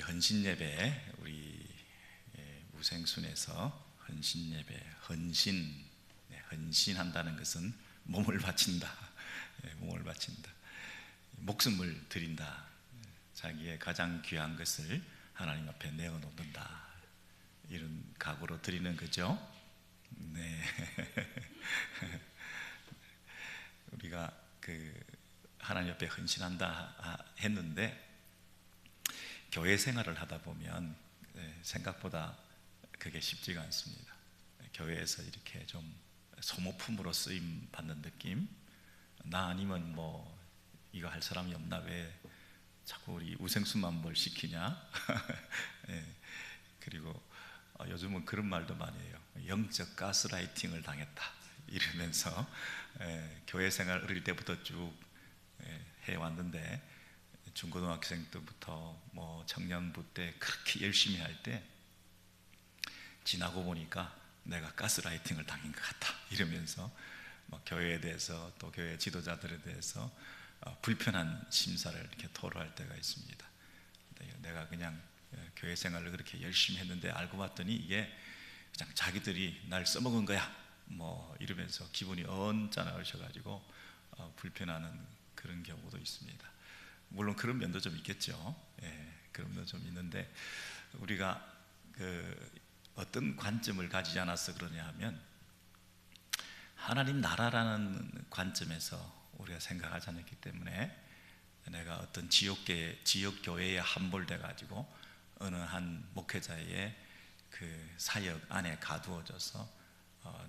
헌신 예배, 우리 우생순에서 헌신 예배, 헌신한다는 것은 몸을 바친다, 몸을 바친다, 목숨을 드린다, 자기의 가장 귀한 것을 하나님 앞에 내어놓는다, 이런 각오로 드리는 거죠. 네. 우리가 하나님 앞에 헌신한다 했는데, 교회 생활을 하다 보면 생각보다 그게 쉽지가 않습니다. 교회에서 이렇게 좀 소모품으로 쓰임 받는 느낌, 나 아니면 뭐 이거 할 사람이 없나, 왜 자꾸 우리 우생수만 뭘 시키냐. 그리고 요즘은 그런 말도 많이 해요. 영적 가스라이팅을 당했다 이러면서 교회 생활 어릴 때부터 쭉 해왔는데, 중고등학생 때부터 뭐 청년부 때 그렇게 열심히 할 때 지나고 보니까 내가 가스라이팅을 당한 것 같다 이러면서 교회에 대해서, 또 교회 지도자들에 대해서 불편한 심사를 이렇게 토로할 때가 있습니다. 내가 그냥 교회 생활을 그렇게 열심히 했는데 알고 봤더니 이게 그냥 자기들이 날 써먹은 거야 뭐 이러면서 기분이 언짢아하셔가지고 불편하는 그런 경우도 있습니다. 물론 그런 면도 좀 있겠죠. 그런 면도 좀 있는데, 우리가 어떤 관점을 가지지 않아서 그러냐 하면, 하나님 나라라는 관점에서 우리가 생각하지 않았기 때문에, 내가 어떤 지역 교회에 함몰돼 가지고 어느 한 목회자의 그 사역 안에 가두어져서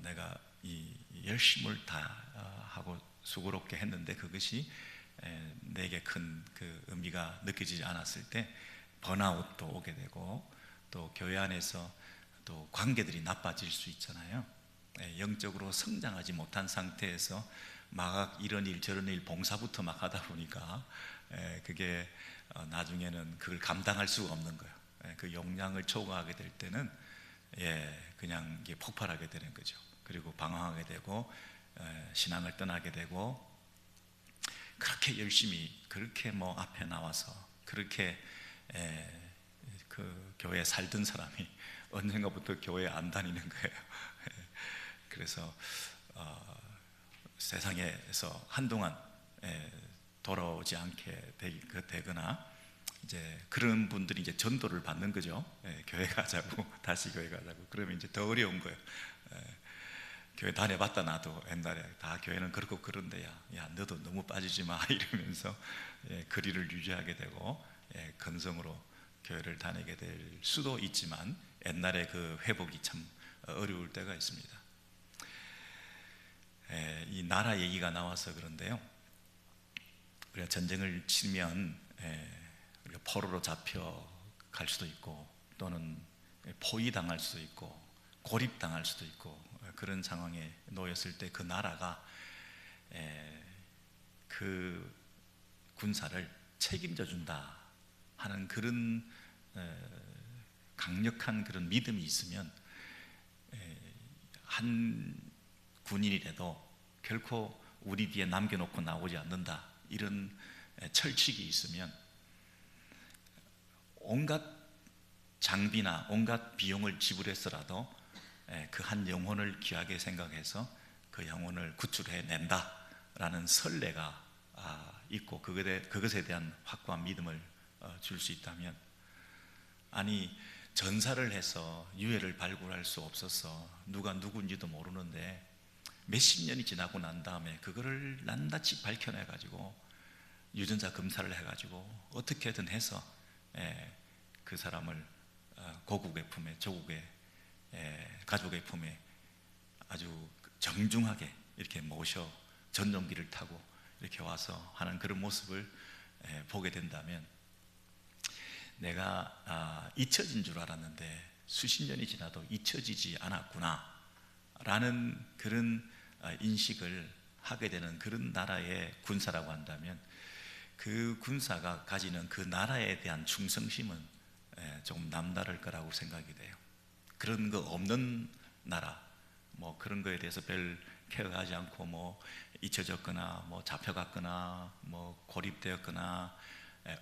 내가 이 열심을 다하고 수고롭게 했는데 그것이 내게 큰 그 의미가 느껴지지 않았을 때 번아웃도 오게 되고, 또 교회 안에서 또 관계들이 나빠질 수 있잖아요. 영적으로 성장하지 못한 상태에서 막 이런 일 저런 일 봉사부터 막 하다 보니까 그게 나중에는 그걸 감당할 수가 없는 거예요. 그 용량을 초과하게 될 때는 그냥 이게 폭발하게 되는 거죠. 그리고 방황하게 되고 신앙을 떠나게 되고, 그렇게 열심히 그렇게 뭐 앞에 나와서 그렇게 그 교회에 살던 사람이 언젠가부터 교회에 안 다니는 거예요. 그래서 세상에서 한동안 돌아오지 않게 되거나, 이제 그런 분들이 이제 전도를 받는 거죠. 교회 가자고, 다시 교회 가자고. 그러면 이제 더 어려운 거예요. 교회 다녀봤다 나도 옛날에. 다 교회는 그렇고 그런데 야 너도 너무 빠지지 마 이러면서 거리를 유지하게 되고, 건성으로 교회를 다니게 될 수도 있지만, 옛날에 그 회복이 참 어려울 때가 있습니다. 이 나라 얘기가 나와서 그런데요, 우리가 전쟁을 치면 우리가 포로로 잡혀갈 수도 있고, 또는 포위당할 수도 있고, 고립당할 수도 있고, 그런 상황에 놓였을 때 그 나라가 그 군사를 책임져 준다 하는 그런 강력한 그런 믿음이 있으면, 한 군인이라도 결코 우리 뒤에 남겨놓고 나오지 않는다, 이런 철칙이 있으면 온갖 장비나 온갖 비용을 지불해서라도 그 한 영혼을 귀하게 생각해서 그 영혼을 구출해 낸다라는 선례가 있고, 그것에 대한 확고한 믿음을 줄 수 있다면, 아니 전사를 해서 유해를 발굴할 수 없어서 누가 누군지도 모르는데 몇십 년이 지나고 난 다음에 그거를 낱낱이 밝혀내 가지고 유전자 검사를 해 가지고 어떻게든 해서 그 사람을 고국의 품에, 조국의 가족의 품에 아주 정중하게 이렇게 모셔 전용기를 타고 이렇게 와서 하는 그런 모습을 보게 된다면, 내가 잊혀진 줄 알았는데 수십 년이 지나도 잊혀지지 않았구나 라는 그런 인식을 하게 되는 그런 나라의 군사라고 한다면, 그 군사가 가지는 그 나라에 대한 충성심은 조금 남다를 거라고 생각이 돼요. 그런 거 없는 나라, 뭐 그런 거에 대해서 별 케어하지 않고 뭐 잊혀졌거나 뭐 잡혀갔거나 뭐 고립되었거나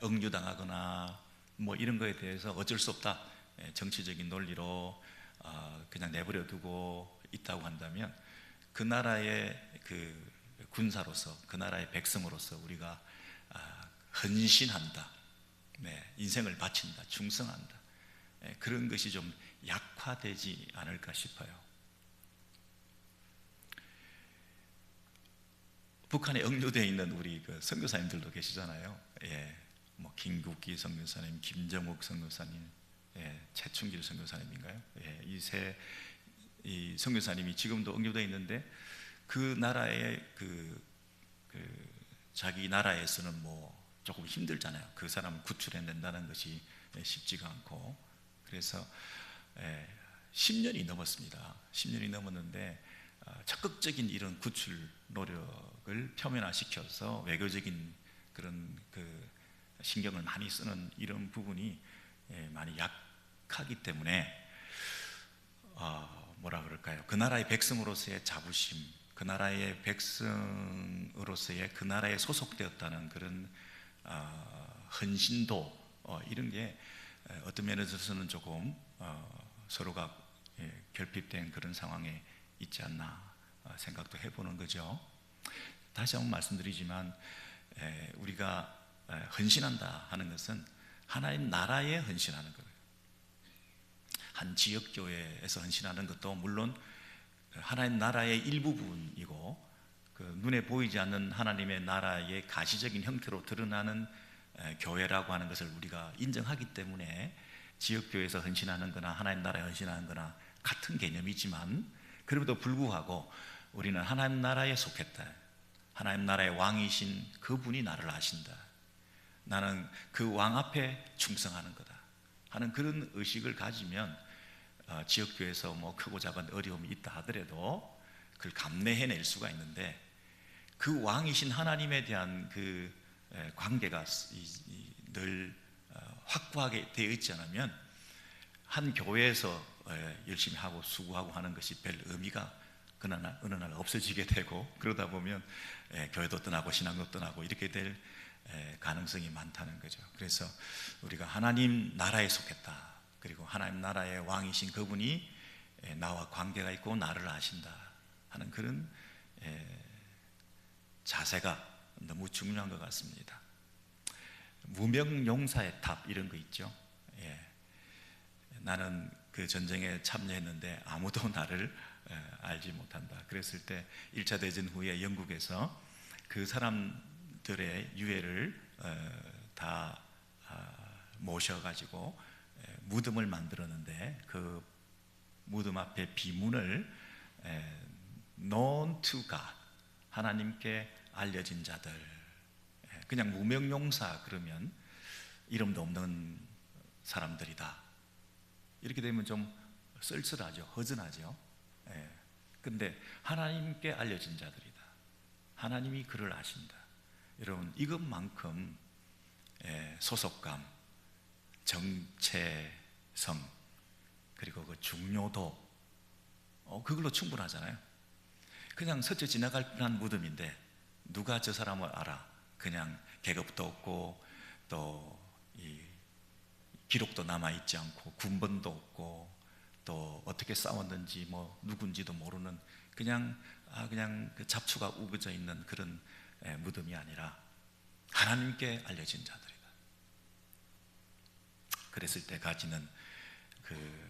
억류당하거나 뭐 이런 거에 대해서 어쩔 수 없다, 정치적인 논리로 그냥 내버려 두고 있다고 한다면, 그 나라의 그 군사로서, 그 나라의 백성으로서 우리가 헌신한다, 인생을 바친다, 충성한다, 그런 것이 좀 약화되지 않을까 싶어요. 북한에 억류되어 있는 우리 그 선교사님들도 계시잖아요. 뭐 김국기 선교사님, 김정욱 선교사님, 최충길 선교사님인가요? 이 선교사님이 지금도 억류되어 있는데, 그 나라의 자기 나라에서는 뭐 조금 힘들잖아요. 그 사람을 구출해낸다는 것이 쉽지가 않고. 그래서 10년이 넘었습니다. 10년이 넘었는데 적극적인 이런 구출 노력을 표면화시켜서 외교적인 그런 신경을 많이 쓰는 이런 부분이 많이 약하기 때문에 뭐라 그럴까요? 그 나라의 백성으로서의 자부심, 그 나라의 백성으로서의 그 나라에 소속되었다는 그런 헌신도, 이런 게 어떤 면에서는 조금 서로가 결핍된 그런 상황에 있지 않나 생각도 해보는 거죠. 다시 한번 말씀드리지만, 우리가 헌신한다 하는 것은 하나님 나라에 헌신하는 거예요. 한 지역교회에서 헌신하는 것도 물론 하나님 나라의 일부분이고, 그 눈에 보이지 않는 하나님의 나라의 가시적인 형태로 드러나는 교회라고 하는 것을 우리가 인정하기 때문에, 지역교회에서 헌신하는 거나 하나님 나라에 헌신하는 거나 같은 개념이지만, 그럼에도 불구하고 우리는 하나님 나라에 속했다, 하나님 나라의 왕이신 그분이 나를 아신다, 나는 그 왕 앞에 충성하는 거다 하는 그런 의식을 가지면, 지역교회에서 뭐 크고 작은 어려움이 있다 하더라도 그걸 감내해낼 수가 있는데, 그 왕이신 하나님에 대한 그 관계가 늘 확고하게 되어 있지 않으면, 한 교회에서 열심히 하고 수고하고 하는 것이 별 의미가 어느 날 없어지게 되고, 그러다 보면 교회도 떠나고 신앙도 떠나고 이렇게 될 가능성이 많다는 거죠. 그래서 우리가 하나님 나라에 속했다, 그리고 하나님 나라의 왕이신 그분이 나와 관계가 있고 나를 아신다 하는 그런 자세가 너무 중요한 것 같습니다. 무명용사의 탑, 이런 거 있죠. 나는 그 전쟁에 참여했는데 아무도 나를 알지 못한다. 그랬을 때 1차 대전 후에 영국에서 그 사람들의 유해를 다 모셔가지고 무덤을 만들었는데, 그 무덤 앞에 비문을 known to God, 하나님께 알려진 자들, 그냥 무명용사 그러면 이름도 없는 사람들이다, 이렇게 되면 좀 쓸쓸하죠, 허전하죠. 근데 하나님께 알려진 자들이다, 하나님이 그를 아신다. 여러분, 이것만큼 소속감, 정체성, 그리고 그 중요도, 그걸로 충분하잖아요. 그냥 스쳐 지나갈 뻔한 무덤인데 누가 저 사람을 알아? 그냥 계급도 없고 또 이 기록도 남아있지 않고 군번도 없고 또 어떻게 싸웠는지 뭐 누군지도 모르는 그냥 그 잡초가 우거져 있는 그런 무덤이 아니라 하나님께 알려진 자들이다. 그랬을 때 가지는 그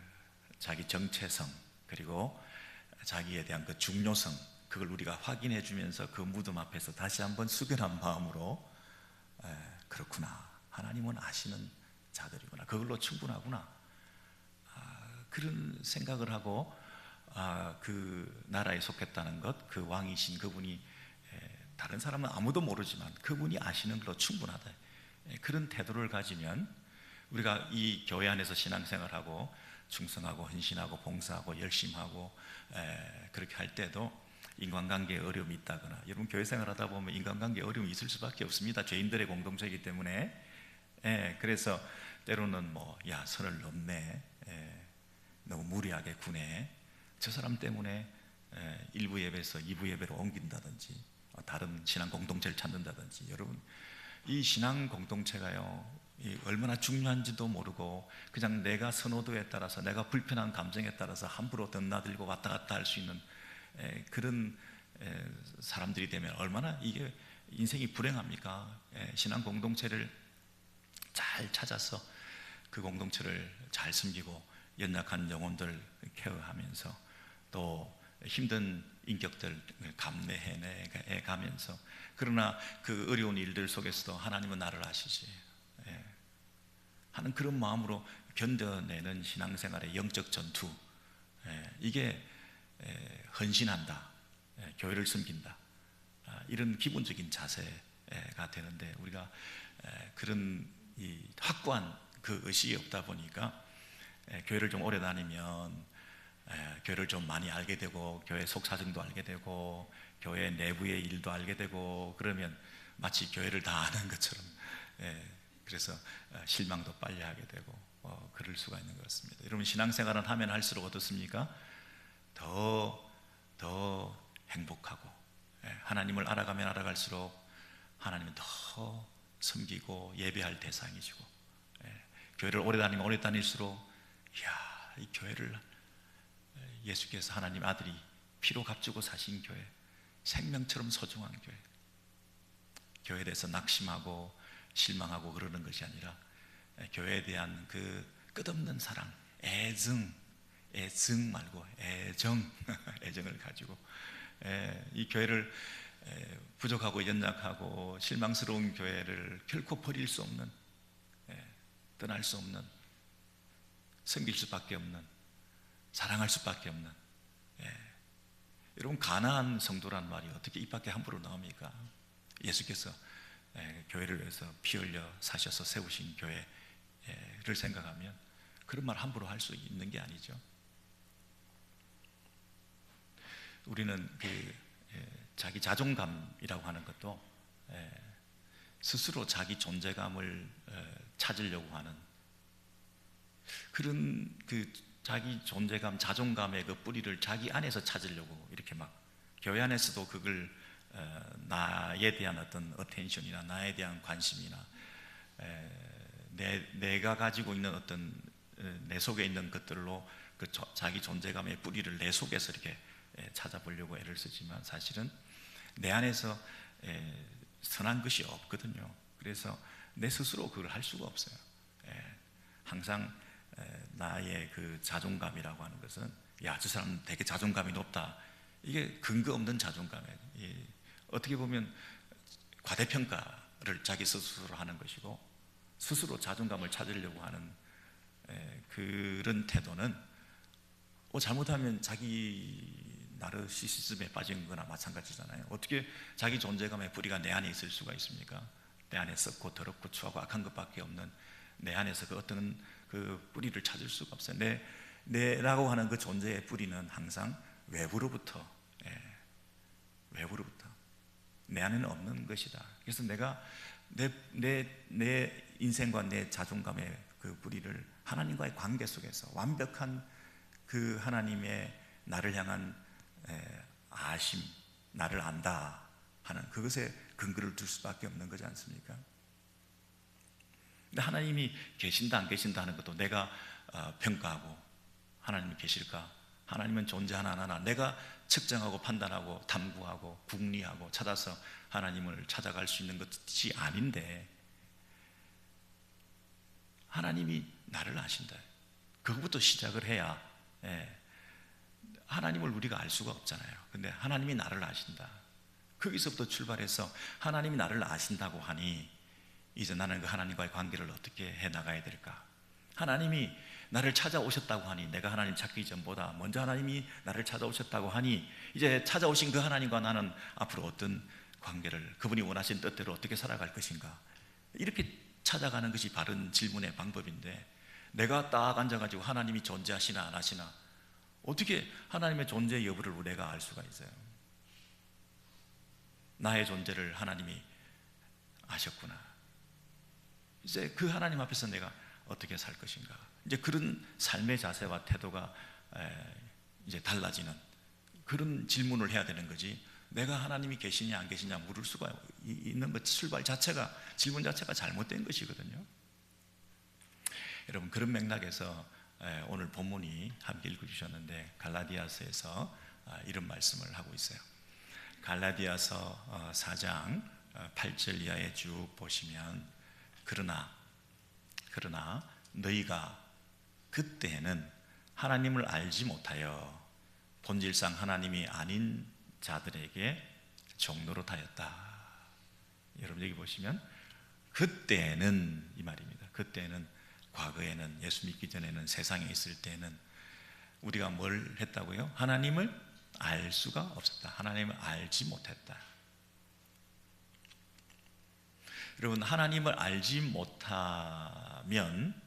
자기 정체성, 그리고 자기에 대한 그 중요성, 그걸 우리가 확인해 주면서 그 무덤 앞에서 다시 한번 숙연한 마음으로 그렇구나, 하나님은 아시는 자들이구나, 그걸로 충분하구나, 그런 생각을 하고 그 나라에 속했다는 것, 그 왕이신 그분이 다른 사람은 아무도 모르지만 그분이 아시는 걸로 충분하다, 그런 태도를 가지면 우리가 이 교회 안에서 신앙생활하고 충성하고 헌신하고 봉사하고 열심하고 그렇게 할 때도 인간관계에 어려움이 있다거나, 여러분 교회 생활하다 보면 인간관계에 어려움이 있을 수밖에 없습니다. 죄인들의 공동체이기 때문에. 그래서 때로는 야 선을 넘네, 너무 무리하게 구네, 저 사람 때문에 1부 예배에서 2부 예배로 옮긴다든지 다른 신앙 공동체를 찾는다든지. 여러분, 이 신앙 공동체가요 얼마나 중요한지도 모르고 그냥 내가 선호도에 따라서 내가 불편한 감정에 따라서 함부로 덤나들고 왔다 갔다 할 수 있는 그런 사람들이 되면 얼마나 이게 인생이 불행합니까? 신앙 공동체를 잘 찾아서 그 공동체를 잘 섬기고 연약한 영혼들 케어하면서 또 힘든 인격들 감내해 가면서, 그러나 그 어려운 일들 속에서도 하나님은 나를 아시지 하는 그런 마음으로 견뎌내는 신앙생활의 영적 전투, 이게 헌신한다, 교회를 섬긴다, 이런 기본적인 자세가 되는데, 우리가 그런 이 확고한 그 의식이 없다 보니까 교회를 좀 오래 다니면 교회를 좀 많이 알게 되고 교회 속사정도 알게 되고 교회 내부의 일도 알게 되고 그러면 마치 교회를 다 아는 것처럼 그래서 실망도 빨리 하게 되고 그럴 수가 있는 것 같습니다. 여러분, 신앙생활은 하면 할수록 어떻습니까? 더 행복하고 하나님을 알아가면 알아갈수록 하나님은 더 섬기고 예배할 대상이시고, 교회를 오래 다니면 오래 다닐수록 이야, 이 교회를 예수께서 하나님 아들이 피로 값주고 사신 교회, 생명처럼 소중한 교회, 교회에 대해서 낙심하고 실망하고 그러는 것이 아니라 교회에 대한 그 끝없는 사랑, 애증 말고 애정 애정을 가지고 이 교회를 부족하고 연약하고 실망스러운 교회를 결코 버릴 수 없는, 떠날 수 없는, 섬길 수밖에 없는, 사랑할 수밖에 없는, 여러분, 가나안 성도란 말이 어떻게 입 밖에 함부로 나옵니까? 예수께서 교회를 위해서 피 흘려 사셔서 세우신 교회를 생각하면 그런 말 함부로 할 수 있는 게 아니죠. 우리는 자기 자존감이라고 하는 것도 스스로 자기 존재감을 찾으려고 하는 그런 그 자기 존재감, 자존감의 그 뿌리를 자기 안에서 찾으려고 이렇게 막 교회 안에서도 그걸 나에 대한 어떤 어텐션이나 나에 대한 관심이나 내가 가지고 있는 어떤 내 속에 있는 것들로 그 자기 존재감의 뿌리를 내 속에서 이렇게 찾아보려고 애를 쓰지만 사실은 내 안에서 선한 것이 없거든요. 그래서 내 스스로 그걸 할 수가 없어요. 항상 나의 그 자존감이라고 하는 것은 야, 저 사람 되게 자존감이 높다, 이게 근거 없는 자존감이에요. 어떻게 보면 과대평가를 자기 스스로 하는 것이고, 스스로 자존감을 찾으려고 하는 그런 태도는 잘못하면 자기 나르시시즘에 빠진 거나 마찬가지잖아요. 어떻게 자기 존재감의 뿌리가 내 안에 있을 수가 있습니까? 내 안에 썩고 더럽고 추하고 악한 것밖에 없는 내 안에서 그 어떤 그 뿌리를 찾을 수가 없어요. 내라고 하는 그 존재의 뿌리는 항상 외부로부터 내 안에는 없는 것이다. 그래서 내가 내 인생과 내 자존감의 그 뿌리를 하나님과의 관계 속에서 완벽한 그 하나님의 나를 향한 아심, 나를 안다 하는 그것에 근거를 둘 수밖에 없는 거지 않습니까? 근데 하나님이 계신다 안 계신다 하는 것도 내가 평가하고 하나님이 계실까? 하나님은 존재하나 안 하나 내가 측정하고 판단하고 탐구하고 궁리하고 찾아서 하나님을 찾아갈 수 있는 것이 아닌데, 하나님이 나를 아신다. 그것부터 시작을 해야 하나님을 우리가 알 수가 없잖아요. 근데 하나님이 나를 아신다. 거기서부터 출발해서 하나님이 나를 아신다고 하니 이제 나는 그 하나님과의 관계를 어떻게 해나가야 될까? 하나님이 나를 찾아오셨다고 하니 내가 하나님 찾기 전보다 먼저 하나님이 나를 찾아오셨다고 하니 이제 찾아오신 그 하나님과 나는 앞으로 어떤 관계를, 그분이 원하신 뜻대로 어떻게 살아갈 것인가, 이렇게 찾아가는 것이 바른 질문의 방법인데, 내가 딱 앉아가지고 하나님이 존재하시나 안 하시나 어떻게 하나님의 존재 여부를 내가 알 수가 있어요? 나의 존재를 하나님이 아셨구나. 이제 그 하나님 앞에서 내가 어떻게 살 것인가, 이제 그런 삶의 자세와 태도가 이제 달라지는 그런 질문을 해야 되는 거지, 내가 하나님이 계시냐 안 계시냐 물을 수가 있는 것, 출발 자체가, 질문 자체가 잘못된 것이거든요. 여러분 그런 맥락에서 오늘 본문이 함께 읽어주셨는데 갈라디아서에서 이런 말씀을 하고 있어요. 갈라디아서 4장 8절 이하에 쭉 보시면 그러나 너희가 그때는 하나님을 알지 못하여 본질상 하나님이 아닌 자들에게 종노릇하였다. 여러분 여기 보시면 그때는 이 말입니다. 그때는 과거에는 예수 믿기 전에는 세상에 있을 때는 우리가 뭘 했다고요? 하나님을 알 수가 없었다. 하나님을 알지 못했다. 여러분 하나님을 알지 못하면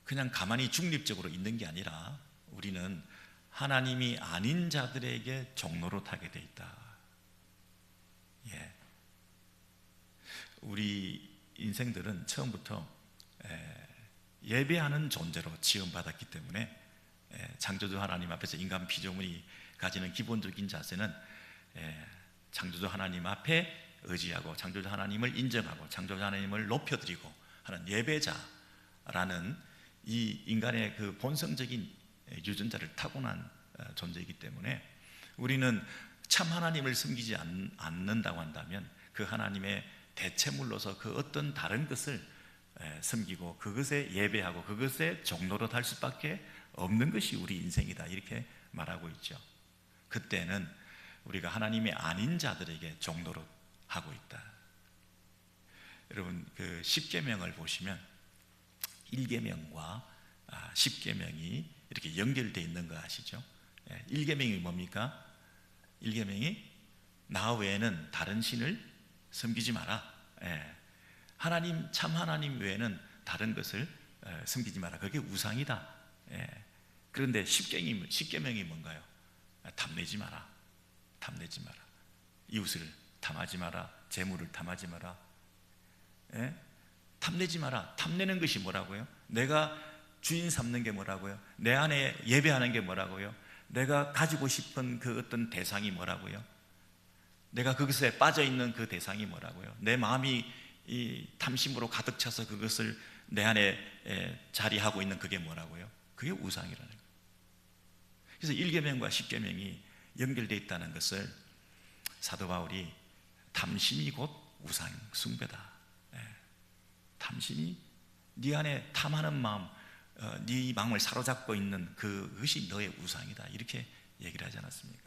그냥 가만히 중립적으로 있는 게 아니라 우리는 하나님이 아닌 자들에게 종노릇하게 돼 있다. 예. 우리 인생들은 처음부터 예배하는 존재로 지음받았기 때문에 창조주 하나님 앞에서 인간 피조물이 가지는 기본적인 자세는 창조주 하나님 앞에 의지하고 창조주 하나님을 인정하고 창조주 하나님을 높여드리고 하는 예배자라는 이 인간의 그 본성적인 유전자를 타고난 존재이기 때문에 우리는 참 하나님을 섬기지 않는다고 한다면 그 하나님의 대체물로서 그 어떤 다른 것을 섬기고 그것에 예배하고 그것에 종노릇할 수밖에 없는 것이 우리 인생이다 이렇게 말하고 있죠. 그때는 우리가 하나님이 아닌 자들에게 종노릇하고 있다. 여러분 그 10계명을 보시면 1계명과 10계명이 이렇게 연결되어 있는 거 아시죠? 1계명이 뭡니까? 1계명이 나 외에는 다른 신을 섬기지 마라. 하나님 참 하나님 외에는 다른 것을 섬기지 마라. 그게 우상이다. 그런데 10계명이 뭔가요? 탐내지 마라. 탐내지 마라. 이웃을 탐하지 마라. 재물을 탐하지 마라. 탐내지 마라. 탐내는 것이 뭐라고요? 내가 주인 삼는 게 뭐라고요? 내 안에 예배하는 게 뭐라고요? 내가 가지고 싶은 그 어떤 대상이 뭐라고요? 내가 그것에 빠져있는 그 대상이 뭐라고요? 내 마음이 이 탐심으로 가득 차서 그것을 내 안에 자리하고 있는 그게 뭐라고요? 그게 우상이라는 거예요. 그래서 1계명과 10계명이 연결되어 있다는 것을 사도 바울이 탐심이 곧 우상 숭배다. 탐심이 네 안에 탐하는 마음, 네 마음을 사로잡고 있는 그것이 너의 우상이다 이렇게 얘기를 하지 않았습니까?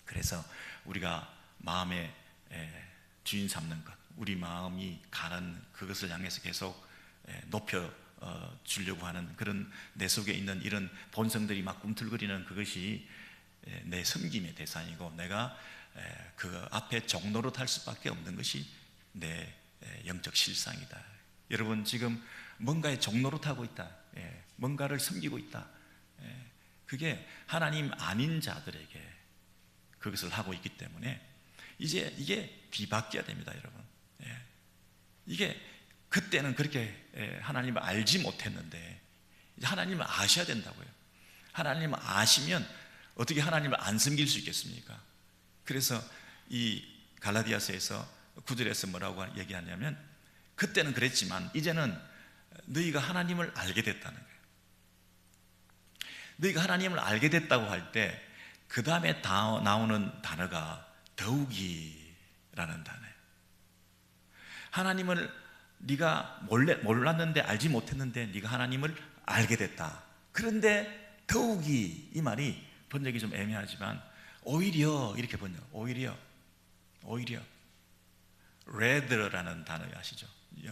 그래서 우리가 마음에 주인 삼는 것, 우리 마음이 가는 그것을 향해서 계속 높여 주려고 하는 그런 내 속에 있는 이런 본성들이 막 꿈틀거리는 그것이 내 섬김의 대상이고 내가 그 앞에 종노릇할 수밖에 없는 것이 내 영적 실상이다. 여러분 지금 뭔가에 종노릇하고 있다. 뭔가를 섬기고 있다. 그게 하나님 아닌 자들에게 그것을 하고 있기 때문에 이제 이게 뒤바뀌어야 됩니다, 여러분. 이게 그때는 그렇게 하나님을 알지 못했는데 이제 하나님을 아셔야 된다고요. 하나님을 아시면 어떻게 하나님을 안 섬길 수 있겠습니까? 그래서 이 갈라디아서에서 9절에서 뭐라고 얘기하냐면 그때는 그랬지만 이제는 너희가 하나님을 알게 됐다는 거예요. 너희가 하나님을 알게 됐다고 할 때 그 다음에 나오는 단어가 더욱이라는 단어예요. 하나님을 네가 몰랐는데 알지 못했는데 네가 하나님을 알게 됐다. 그런데 더욱이 이 말이 번역이 좀 애매하지만 오히려 이렇게 번역. 오히려 rather라는 단어 아시죠?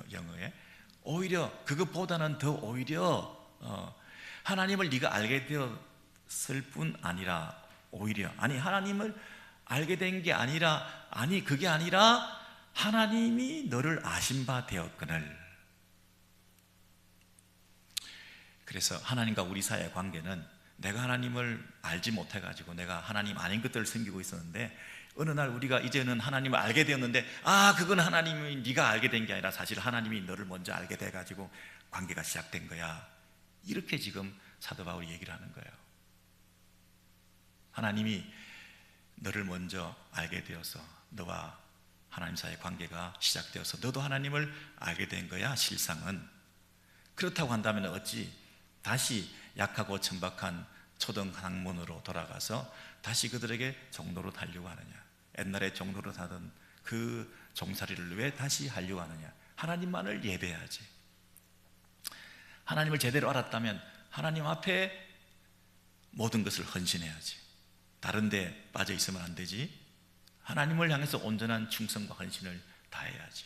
영어에 오히려 그것보다는 더 오히려 하나님을 네가 알게 되었을 뿐 아니라 오히려 하나님을 알게 된 게 아니라 그게 아니라 하나님이 너를 아신 바 되었거늘. 그래서 하나님과 우리 사이의 관계는 내가 하나님을 알지 못해가지고 내가 하나님 아닌 것들을 섬기고 있었는데 어느 날 우리가 이제는 하나님을 알게 되었는데 그건 하나님이 네가 알게 된 게 아니라 사실 하나님이 너를 먼저 알게 돼가지고 관계가 시작된 거야. 이렇게 지금 사도 바울이 얘기를 하는 거예요. 하나님이 너를 먼저 알게 되어서 너와 하나님 사이의 관계가 시작되어서 너도 하나님을 알게 된 거야. 실상은 그렇다고 한다면 어찌 다시 약하고 천박한 초등 학문으로 돌아가서 다시 그들에게 종로로 하려고 하느냐? 옛날에 종로로 하던 그 종살이를 왜 다시 하려고 하느냐? 하나님만을 예배해야지. 하나님을 제대로 알았다면 하나님 앞에 모든 것을 헌신해야지. 다른 데 빠져 있으면 안 되지. 하나님을 향해서 온전한 충성과 헌신을 다해야지.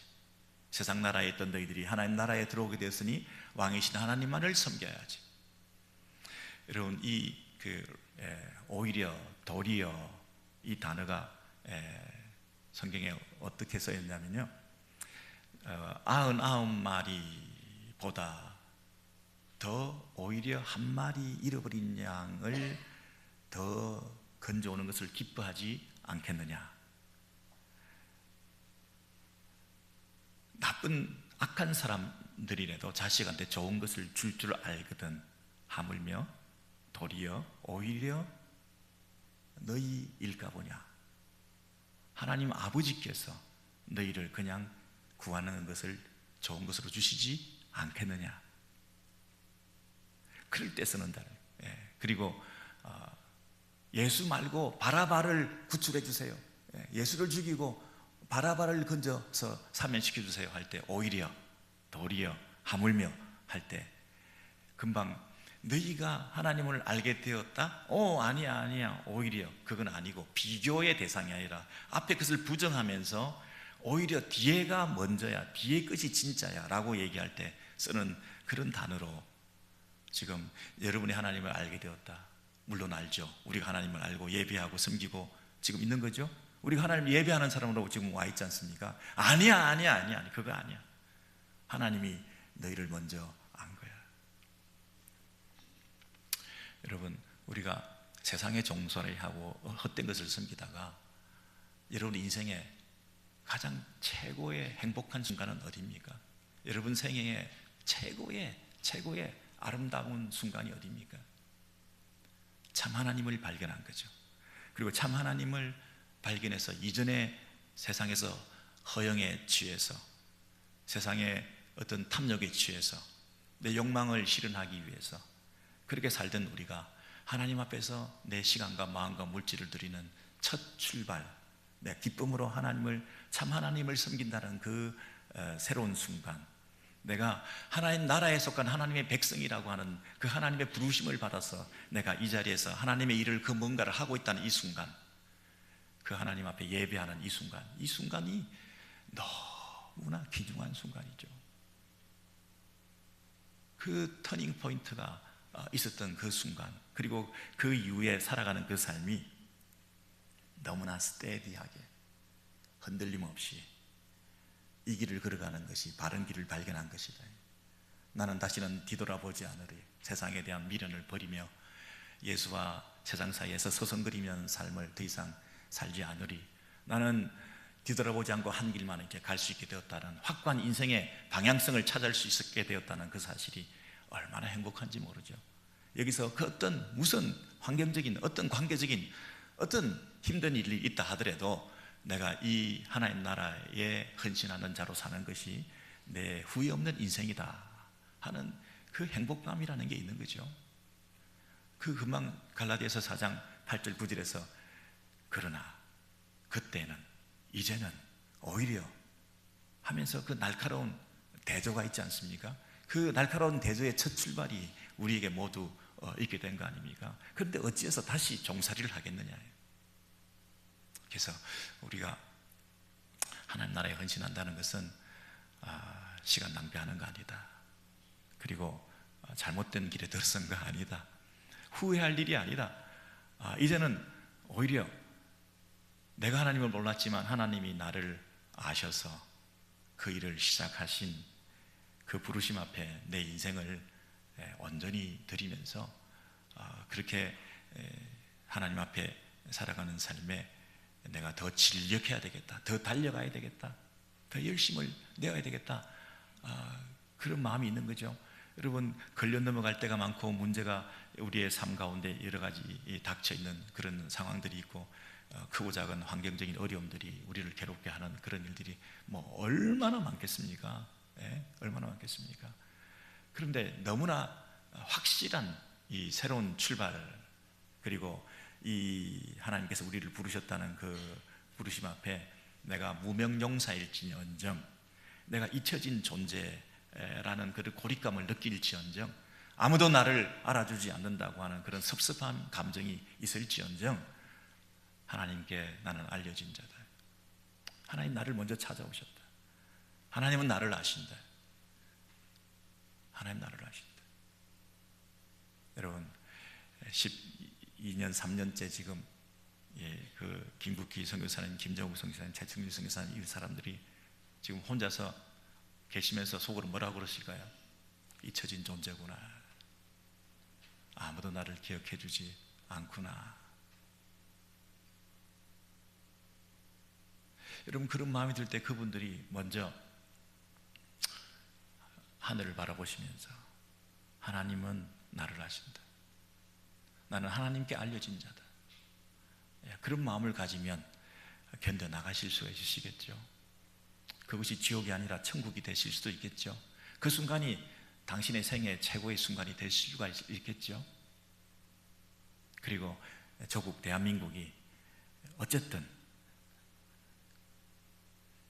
세상 나라에 있던 너희들이 하나님 나라에 들어오게 되었으니 왕이신 하나님만을 섬겨야지. 여러분, 오히려 도리어 이 단어가 성경에 어떻게 써 있냐면요, 99마리보다 더 오히려 한 마리 잃어버린 양을 더 건져오는 것을 기뻐하지 않겠느냐. 나쁜 악한 사람들이라도 자식한테 좋은 것을 줄 줄 알거든. 하물며 도리어 오히려 너희 일까보냐. 하나님 아버지께서 너희를 그냥 구하는 것을 좋은 것으로 주시지 않겠느냐. 그럴 때 쓰는 단어. 그리고 예수 말고 바라바를 구출해 주세요. 예수를 죽이고 바라바를 건져서 사면시켜 주세요 할 때 오히려 도리어 하물며 할 때 금방 너희가 하나님을 알게 되었다? 아니야 오히려 그건 아니고 비교의 대상이 아니라 앞에 것을 부정하면서 오히려 뒤에가 먼저야, 뒤에 것이 진짜야 라고 얘기할 때 쓰는 그런 단어로 지금 여러분이 하나님을 알게 되었다. 물론 알죠. 우리가 하나님을 알고 예배하고 섬기고 지금 있는 거죠. 우리가 하나님을 예배하는 사람으로 지금 와 있지 않습니까? 아니야 그거 아니야. 하나님이 너희를 먼저 안 거야. 여러분, 우리가 세상에 종살이하고 헛된 것을 섬기다가 여러분 인생에 가장 최고의 행복한 순간은 어디입니까? 여러분 생애의 최고의 아름다운 순간이 어디입니까? 참 하나님을 발견한 거죠. 그리고 참 하나님을 발견해서 이전에 세상에서 허영에 취해서 세상의 어떤 탐욕에 취해서 내 욕망을 실현하기 위해서 그렇게 살던 우리가 하나님 앞에서 내 시간과 마음과 물질을 드리는 첫 출발, 내 기쁨으로 참 하나님을 섬긴다는 그 새로운 순간, 내가 하나님 나라에 속한 하나님의 백성이라고 하는 그 하나님의 부르심을 받아서 내가 이 자리에서 하나님의 일을 그 뭔가를 하고 있다는 이 순간, 그 하나님 앞에 예배하는 이 순간이 너무나 귀중한 순간이죠. 그 터닝 포인트가 있었던 그 순간, 그리고 그 이후에 살아가는 그 삶이 너무나 스테디하게 흔들림 없이 이 길을 걸어가는 것이 바른 길을 발견한 것이다. 나는 다시는 뒤돌아보지 않으리. 세상에 대한 미련을 버리며 예수와 세상 사이에서 서성거리면 삶을 더 이상 살지 않으리. 나는 뒤돌아보지 않고 한 길만 이렇게 갈 수 있게 되었다는 확고한 인생의 방향성을 찾을 수 있게 되었다는 그 사실이 얼마나 행복한지 모르죠. 여기서 그 어떤 무슨 환경적인 어떤 관계적인 어떤 힘든 일이 있다 하더라도 내가 이 하나님 나라에 헌신하는 자로 사는 것이 내 후회 없는 인생이다 하는 그 행복감이라는 게 있는 거죠. 그 금방 갈라디아서 4장 8절 9절에서 그러나 그때는 이제는 오히려 하면서 그 날카로운 대조가 있지 않습니까? 그 날카로운 대조의 첫 출발이 우리에게 모두 있게 된 거 아닙니까? 그런데 어찌해서 다시 종살이를 하겠느냐. 그래서 우리가 하나님 나라에 헌신한다는 것은 시간 낭비하는 거 아니다. 그리고 잘못된 길에 들어선 거 아니다. 후회할 일이 아니다. 이제는 오히려 내가 하나님을 몰랐지만 하나님이 나를 아셔서 그 일을 시작하신 그 부르심 앞에 내 인생을 온전히 드리면서 그렇게 하나님 앞에 살아가는 삶에 내가 더 진력해야 되겠다, 더 달려가야 되겠다, 더 열심을 내어야 되겠다, 그런 마음이 있는 거죠. 여러분, 걸려 넘어갈 때가 많고 문제가 우리의 삶 가운데 여러 가지 닥쳐 있는 그런 상황들이 있고 크고 작은 환경적인 어려움들이 우리를 괴롭게 하는 그런 일들이 얼마나 많겠습니까? 얼마나 많겠습니까? 그런데 너무나 확실한 이 새로운 출발, 그리고 이 하나님께서 우리를 부르셨다는 그 부르심 앞에 내가 무명용사일지언정, 내가 잊혀진 존재라는 그 고립감을 느낄지언정, 아무도 나를 알아주지 않는다고 하는 그런 섭섭한 감정이 있을지언정, 하나님께 나는 알려진 자다. 하나님 나를 먼저 찾아오셨다. 하나님은 나를 아신다. 하나님 나를 아신다. 여러분, 12년 3년째 지금 그 김국희 선교사님, 김정욱 선교사님, 최충일 선교사님, 이 사람들이 지금 혼자서 계시면서 속으로 뭐라고 그러실까요? 잊혀진 존재구나. 아무도 나를 기억해 주지 않구나. 여러분, 그런 마음이 들 때 그분들이 먼저 하늘을 바라보시면서 하나님은 나를 아신다. 나는 하나님께 알려진 자다. 그런 마음을 가지면 견뎌나가실 수가 있으시겠죠. 그것이 지옥이 아니라 천국이 되실 수도 있겠죠. 그 순간이 당신의 생애 최고의 순간이 되실 수가 있겠죠. 그리고 조국 대한민국이 어쨌든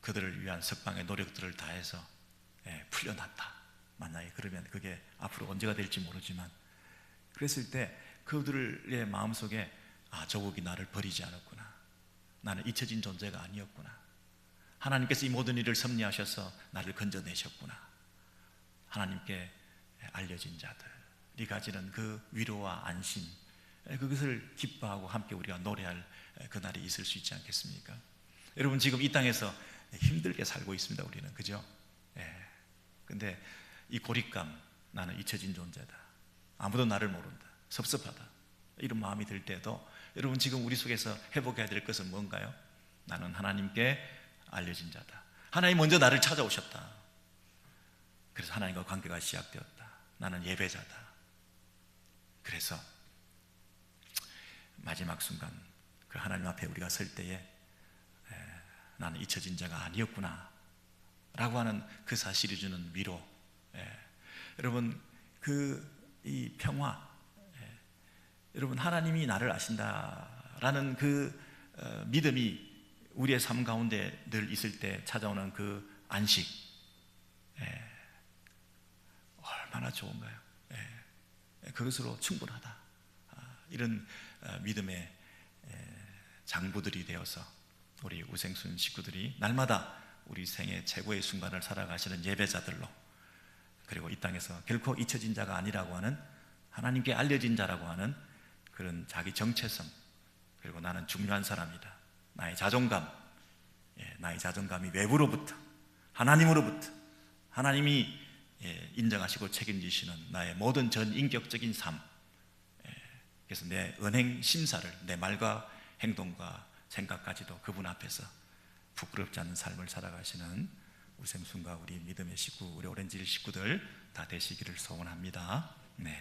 그들을 위한 석방의 노력들을 다해서 풀려났다. 만약에 그러면 그게 앞으로 언제가 될지 모르지만, 그랬을 때 그들의 마음속에 조국이 나를 버리지 않았구나. 나는 잊혀진 존재가 아니었구나. 하나님께서 이 모든 일을 섭리하셔서 나를 건져내셨구나. 하나님께 알려진 자들이 가지는 그 위로와 안심, 그것을 기뻐하고 함께 우리가 노래할 그날이 있을 수 있지 않겠습니까? 여러분, 지금 이 땅에서 힘들게 살고 있습니다. 우리는, 그죠? 근데 이 고립감, 나는 잊혀진 존재다, 아무도 나를 모른다, 섭섭하다, 이런 마음이 들 때도 여러분, 지금 우리 속에서 회복해야 될 것은 뭔가요? 나는 하나님께 알려진 자다. 하나님 먼저 나를 찾아오셨다. 그래서 하나님과 관계가 시작되었다. 나는 예배자다. 그래서 마지막 순간 그 하나님 앞에 우리가 설 때에 나는 잊혀진 자가 아니었구나 라고 하는 그 사실이 주는 위로, 여러분, 이 평화, 여러분, 하나님이 나를 아신다라는 그 믿음이 우리의 삶 가운데 늘 있을 때 찾아오는 그 안식, 얼마나 좋은가요? 그것으로 충분하다. 이런 믿음의 장부들이 되어서 우리 우생순 식구들이 날마다 우리 생애 최고의 순간을 살아가시는 예배자들로, 그리고 이 땅에서 결코 잊혀진 자가 아니라고 하는, 하나님께 알려진 자라고 하는 그런 자기 정체성, 그리고 나는 중요한 사람이다, 나의 자존감, 나의 자존감이 외부로부터, 하나님으로부터, 하나님이 인정하시고 책임지시는 나의 모든 전 인격적인 삶, 그래서 내 언행 심사를, 내 말과 행동과 생각까지도 그분 앞에서 부끄럽지 않은 삶을 살아가시는 우생순과 우리 믿음의 식구, 우리 오렌지 식구들 다 되시기를 소원합니다. 네.